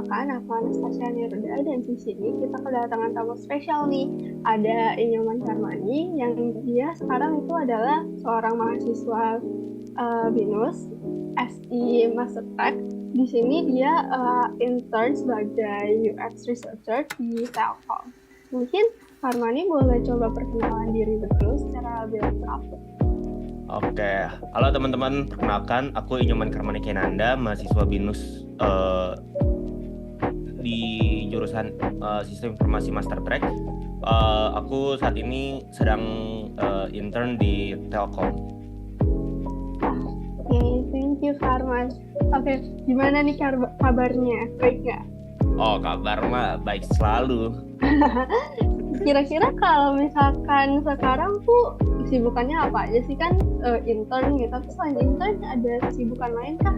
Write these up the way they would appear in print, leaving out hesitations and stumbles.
Perkenalkan, aku Anastasia Nirda dan di sini kita kedatangan tamu spesial nih. Ada Inyoman Karmani yang dia sekarang itu adalah seorang mahasiswa BINUS SI Master Tech. Di sini dia intern sebagai UX researcher di Telkom. Mungkin Karmani boleh coba perkenalan diri dulu secara lebih lengkap. Oke, halo teman-teman, perkenalkan aku Inyoman Karmani Kenanda, mahasiswa BINUS di jurusan Sistem Informasi Master Track. Aku saat ini sedang intern di Telkom. Oke, thank you Karman. Oke, gimana nih kabarnya? Baik nggak? Oh, kabar mah baik selalu. Kira-kira kalau misalkan sekarang tuh kesibukannya apa aja sih, kan intern gitu, tapi selain intern ada kesibukan lain kah?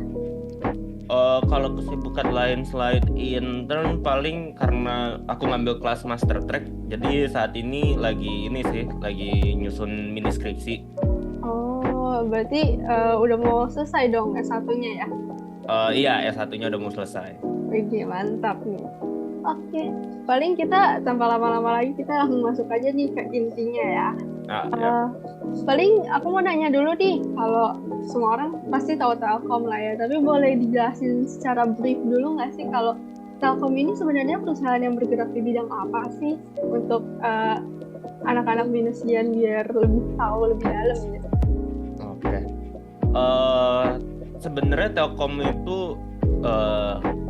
Kalau kesibukan lain selain intern paling karena aku ngambil kelas Master Track, jadi saat ini lagi nyusun mini skripsi. Oh, berarti udah mau selesai dong S1-nya ya? Iya, S1-nya udah mau selesai. Oke, mantap nih. Oke, paling kita tanpa lama-lama lagi kita langsung masuk aja nih ke intinya ya. Ya. Paling aku mau nanya dulu nih, kalau semua orang pasti tahu Telkom lah ya, tapi boleh dijelasin secara brief dulu nggak sih kalau Telkom ini sebenarnya perusahaan yang bergerak di bidang apa sih, untuk anak-anak BINUSian biar lebih tahu lebih dalam gitu. Oke. Sebenarnya Telkom itu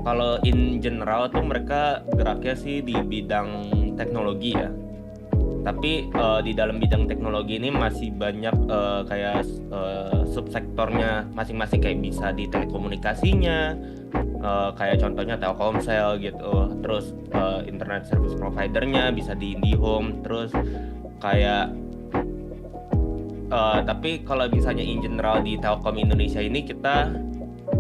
kalau in general tuh mereka geraknya sih di bidang teknologi ya. Tapi di dalam bidang teknologi ini masih banyak kayak subsektornya masing-masing, kayak bisa di telekomunikasinya, kayak contohnya Telkomsel gitu. Terus internet service providernya bisa di IndiHome. Terus kayak tapi kalau misalnya in general di Telkom Indonesia ini kita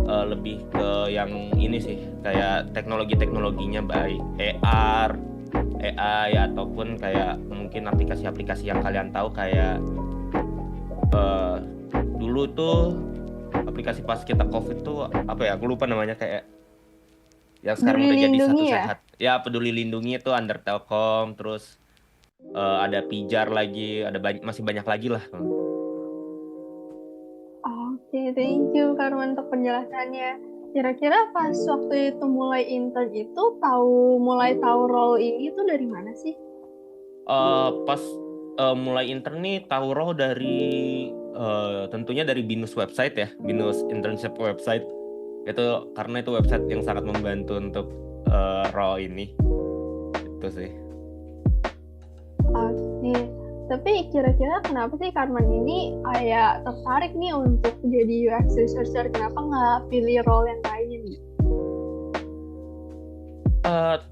lebih ke yang ini sih, kayak teknologinya baik AR, AI ataupun kayak mungkin aplikasi-aplikasi yang kalian tahu kayak dulu tuh aplikasi pas kita COVID tuh apa ya, aku lupa namanya, kayak yang sekarang udah jadi satu sehat ya, Peduli Lindungi itu under Telkom. Terus ada Pijar lagi, ada masih banyak lagi lah. Oke, thank you Karman untuk penjelasannya. Kira-kira pas waktu itu mulai intern itu mulai tahu role ini tuh dari mana sih? Pas mulai intern nih tahu role dari tentunya dari BINUS website ya, BINUS internship website. Itu karena itu website yang sangat membantu untuk role ini. Itu sih. Oke, tapi kira-kira kenapa sih Karman ini kayak tertarik nih untuk jadi UX researcher? Kenapa nggak pilih role yang lain?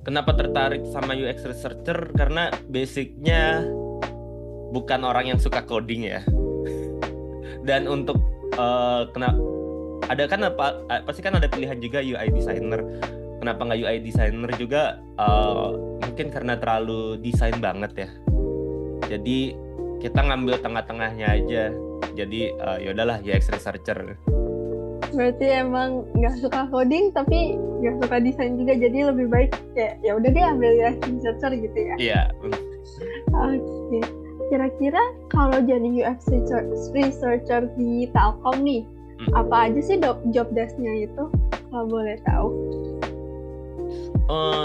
Kenapa tertarik sama UX researcher? Karena basicnya bukan orang yang suka coding ya. Dan untuk pasti kan ada pilihan juga UI designer. Kenapa nggak UI designer juga? Mungkin karena terlalu desain banget ya. Jadi kita ngambil tengah-tengahnya aja. Jadi yaudahlah UX researcher. Berarti emang nggak suka coding tapi nggak suka desain juga, jadi lebih baik kayak ya udah deh ambil UX researcher gitu ya. Iya. Oke. Kira-kira kalau jadi UX researcher di Telkom nih, apa aja sih job desk-nya itu, kalau boleh tahu?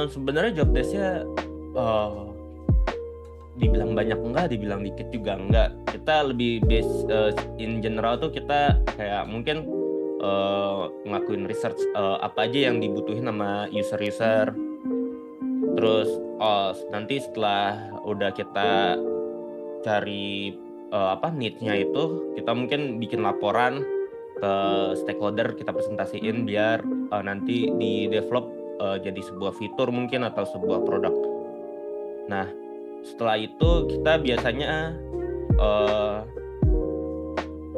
Sebenarnya job desk-nya dibilang banyak enggak, dibilang dikit juga enggak. Kita lebih in general tuh kita kayak mungkin ngelakuin research apa aja yang dibutuhin sama user. Terus nanti setelah udah kita cari needs-nya itu, kita mungkin bikin laporan ke stakeholder, kita presentasiin biar nanti di develop jadi sebuah fitur mungkin atau sebuah produk. Nah, setelah itu kita biasanya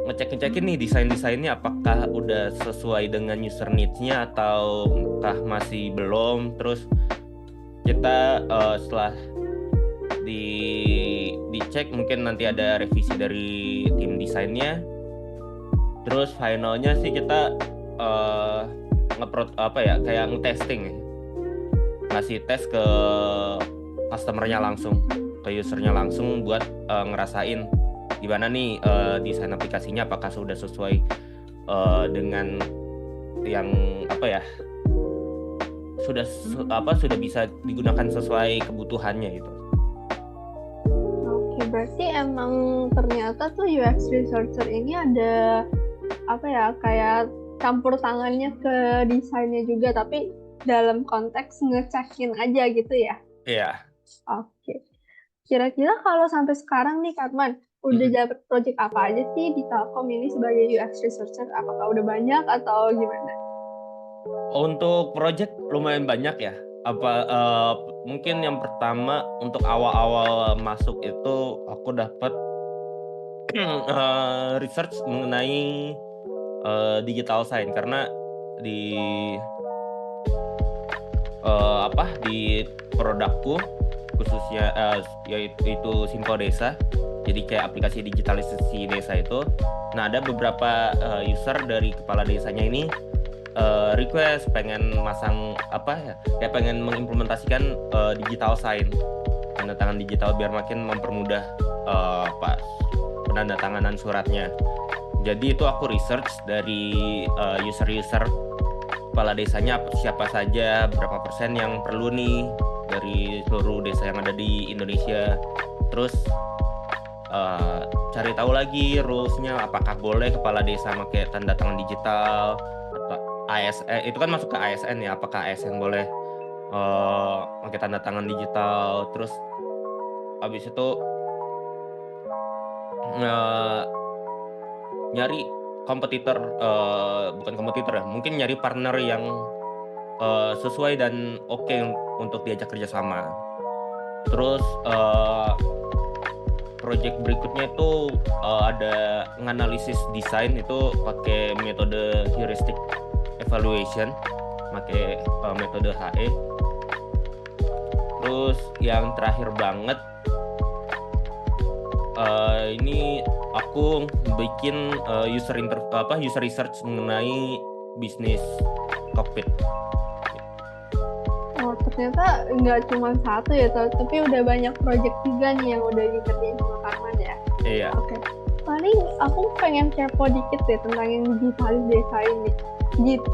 ngecekin nih desainnya apakah udah sesuai dengan user needs-nya ataukah masih belum. Terus kita setelah dicek mungkin nanti ada revisi dari tim desainnya. Terus finalnya sih kita kayak ngetesting ya. ngasih tes ke customer-nya langsung, ke usernya langsung buat ngerasain gimana nih desain aplikasinya, apakah sudah sesuai dengan yang sudah bisa digunakan sesuai kebutuhannya gitu. Oke, berarti emang ternyata tuh UX researcher ini ada kayak campur tangannya ke desainnya juga, tapi dalam konteks ngecekin aja gitu ya? Iya. Oke. Kira-kira kalau sampai sekarang nih, Karman, udah dapat project apa aja sih di Telkom ini sebagai UX researcher? Apakah udah banyak atau gimana? Untuk project lumayan banyak ya. Mungkin yang pertama untuk awal-awal masuk itu aku dapat research mengenai digital sign, karena di produkku khususnya yaitu Simpo Desa, jadi kayak aplikasi digitalisasi desa itu. Nah, ada beberapa user dari kepala desanya ini request pengen masang kayak pengen mengimplementasikan digital sign, tanda tangan digital, biar makin mempermudah penandatanganan suratnya. Jadi itu aku research dari user-user kepala desanya siapa saja, berapa persen yang perlu nih dari seluruh desa yang ada di Indonesia. Terus cari tahu lagi rules-nya, apakah boleh kepala desa pakai tanda tangan digital atau ASN, itu kan masuk ke ASN ya, apakah ASN boleh pakai tanda tangan digital. Terus habis itu nyari bukan kompetitor ya, mungkin nyari partner yang sesuai dan oke untuk diajak kerjasama. Terus project berikutnya itu ada menganalisis desain, itu pakai metode heuristic evaluation, pakai metode HE. Terus yang terakhir banget ini aku bikin user research mengenai bisnis cockpit. Oh, ternyata nggak cuma satu ya, tapi udah banyak project juga nih yang udah dikerjain sama Karman ya? Iya. Oke. Paling aku pengen kepo dikit deh tentang yang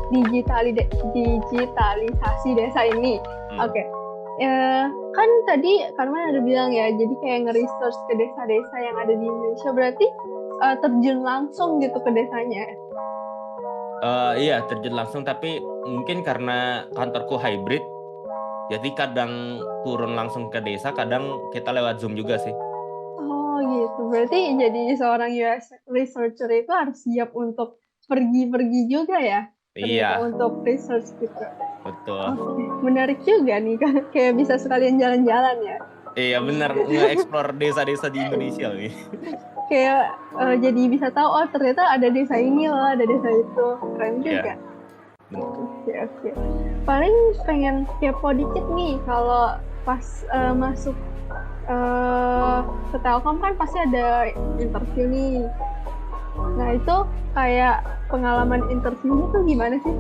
digitalisasi desa ini. Oke. Kan tadi Karman ada bilang ya, jadi kayak nge-research ke desa-desa yang ada di Indonesia, berarti terjun langsung gitu ke desanya? Iya, terjun langsung, tapi mungkin karena kantorku hybrid, jadi kadang turun langsung ke desa, kadang kita lewat Zoom juga sih. Oh gitu, berarti jadi seorang UX researcher itu harus siap untuk pergi-pergi juga ya? Iya. Untuk research gitu. Betul. Oke, menarik juga nih, kayak bisa sekalian jalan-jalan ya. Iya benar, nge-explore desa-desa di Indonesia nih. Kayak jadi bisa tahu, oh ternyata ada desa ini loh, ada desa itu. Keren juga. Oke. Paling pengen kepo dikit nih, kalau pas masuk ke Telkom kan pasti ada interview nih. Nah itu kayak pengalaman interviewnya tuh gimana sih?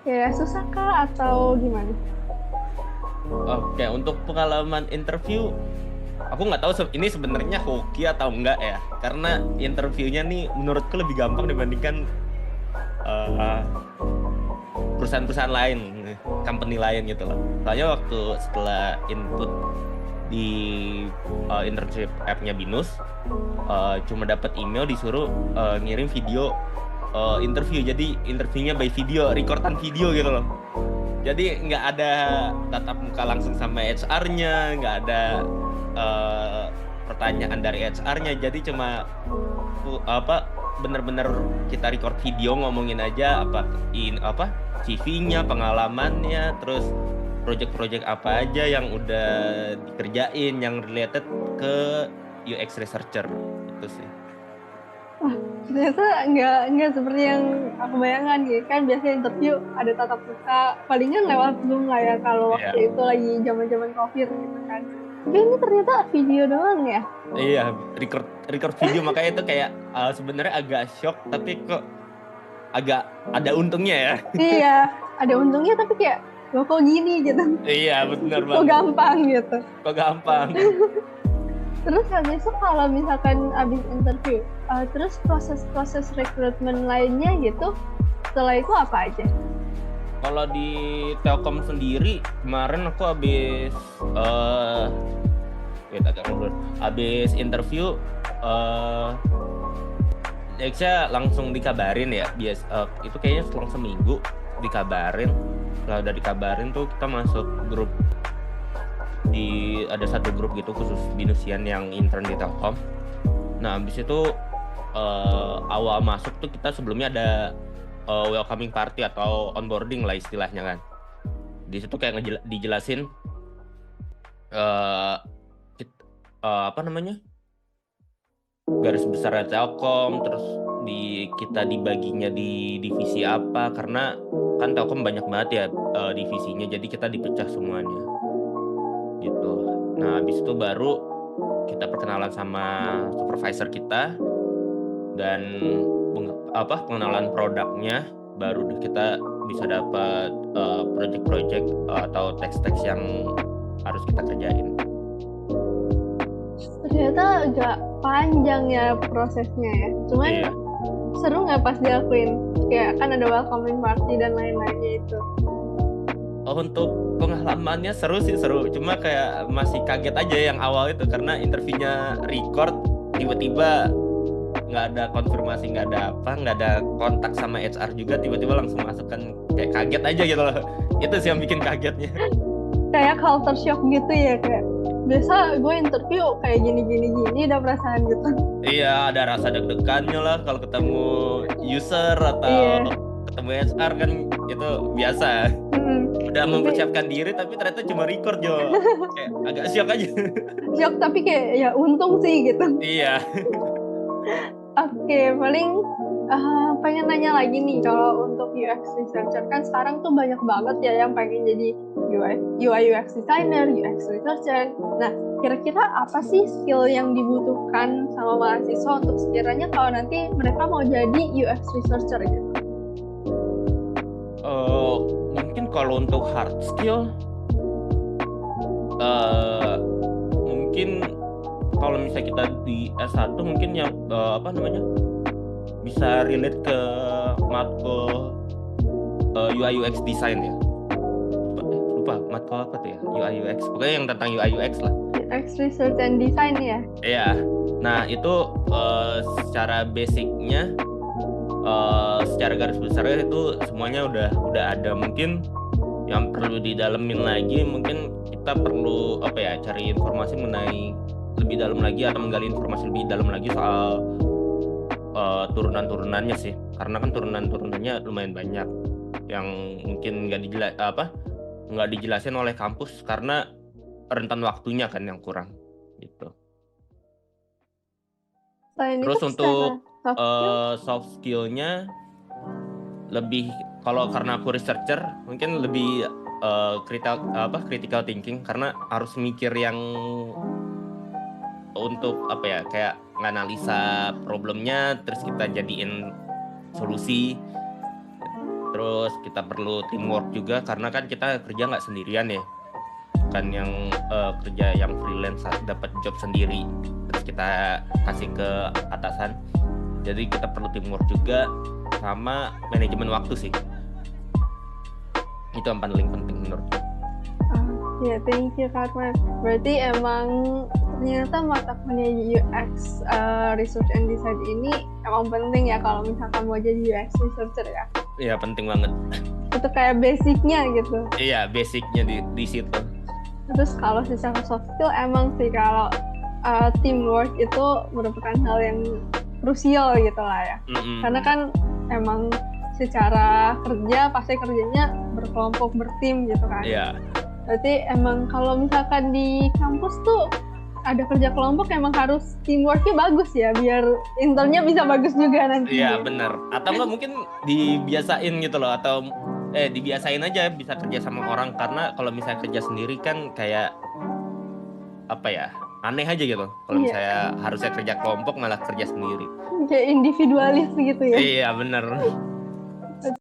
Kayak susah kah atau gimana? Oke, untuk pengalaman interview, aku nggak tahu ini sebenarnya hoki atau enggak ya, karena interviewnya nih menurutku lebih gampang dibandingkan perusahaan-perusahaan lain, company lain gitu loh. Soalnya waktu setelah input di internship app-nya Binus, cuma dapat email disuruh ngirim video interview. Jadi interviewnya by video, rekordan video gitu loh. Jadi nggak ada tatap muka langsung sama HR-nya, nggak ada pertanyaan dari HR-nya. Jadi cuma bener-bener kita record video, ngomongin aja CV-nya, pengalamannya, terus project-project apa aja yang udah dikerjain yang related ke UX researcher itu sih. Wah, ternyata nggak seperti yang aku bayangkan gitu kan. Biasanya interview ada tatap muka, palingan lewat Zoom lah ya kalau waktu itu lagi zaman-zaman COVID gitu kan. Tapi ini ternyata video doang ya? Iya, record video, makanya itu kayak sebenarnya agak shock, tapi kok agak ada untungnya ya. Iya, ada untungnya, tapi kayak loh kok gini gitu, Iya, bener kok banget. gampang gitu. Kok gampang. Terus habis itu kalau misalkan habis interview, terus proses-proses rekrutmen lainnya gitu, setelah itu apa aja? Kalau di Telkom sendiri kemarin aku habis interview, nextnya langsung dikabarin ya, itu kayaknya selang seminggu dikabarin. Kalau udah dikabarin tuh kita masuk grup, ada satu grup gitu khusus binusian yang intern di Telkom. Nah habis itu awal masuk tuh kita sebelumnya ada welcoming party atau onboarding lah istilahnya kan. Di situ kayak dijelasin apa namanya, garis besar Telkom, terus kita dibaginya di divisi apa, karena kan Telkom banyak banget ya divisinya, jadi kita dipecah semuanya gitu. Nah habis itu baru kita perkenalan sama supervisor kita dan pengenalan produknya, baru kita bisa dapat project-project atau teks-teks yang harus kita kerjain. Ternyata agak panjang ya prosesnya ya. Cuman Iya. seru nggak pas dilakuin? Kayak kan ada welcoming party dan lain-lainnya itu. Untuk pengalamannya seru sih, seru. Cuma kayak masih kaget aja yang awal itu, karena interviewnya record, tiba-tiba nggak ada konfirmasi, nggak ada kontak sama HR juga, tiba-tiba langsung masuk kan, kayak kaget aja gitu loh. Itu sih yang bikin kagetnya. Kayak culture shock gitu ya, kayak biasa gue interview kayak gini udah perasaan gitu. Iya, ada rasa deg-degannya lah kalau ketemu user atau Iya. ketemu HR kan, itu biasa. Udah mempersiapkan diri tapi ternyata cuma record Jo. Kayak agak syok aja. Syok tapi kayak ya untung sih gitu. Iya. Oke, paling pengen nanya lagi nih, kalau untuk UX researcher kan sekarang tuh banyak banget ya yang pengen jadi UI UX designer, UX researcher. Nah, kira-kira apa sih skill yang dibutuhkan sama mahasiswa untuk sekiranya kalau nanti mereka mau jadi UX researcher gitu? Mungkin kalau untuk hard skill, mungkin kalau misalnya kita di S1 mungkin yang bisa relate ke matkul UI UX design ya. Lupa matkul apa tuh ya, UI UX. Pokoknya yang tentang UI UX lah. UX research and design ya. Iya. Nah, itu secara basicnya, secara garis besarnya itu semuanya udah ada. Mungkin yang perlu didalemin lagi, mungkin kita perlu cari informasi mengenai lebih dalam lagi, atau menggali informasi lebih dalam lagi soal turunan-turunannya sih, karena kan turunan-turunannya lumayan banyak yang mungkin nggak dijelasin oleh kampus karena rentan waktunya kan yang kurang gitu. Terus untuk soft skill-nya lebih, kalau karena aku researcher mungkin lebih critical thinking, karena harus mikir yang untuk kayak nganalisa problemnya terus kita jadiin solusi. Terus kita perlu teamwork juga, karena kan kita kerja nggak sendirian ya, kan yang kerja yang freelance dapat job sendiri terus kita kasih ke atasan. Jadi kita perlu teamwork juga sama manajemen waktu sih. Itu yang paling penting menurutku. Ya, thank you Karman. Berarti emang ternyata mata kuliah UX Research and Design ini emang penting ya kalau misalkan mau jadi UX researcher ya. Iya, penting banget. Itu kayak basicnya gitu. Iya, basicnya di situ. Terus kalau secara soft skill emang sih kalau teamwork itu merupakan hal yang krusial gitu lah ya. Karena kan emang secara kerja pasti kerjanya berkelompok, bertim gitu kan. Iya. Berarti emang kalau misalkan di kampus tuh ada kerja kelompok emang harus teamworknya bagus ya, biar internnya bisa bagus juga nanti. Iya, benar. Atau enggak mungkin dibiasain gitu loh, atau dibiasain aja bisa kerja sama orang, karena kalau misalnya kerja sendiri kan kayak aneh aja gitu. Kalau misalnya harusnya kerja kelompok malah kerja sendiri. Kayak individualis gitu ya. Iya, benar.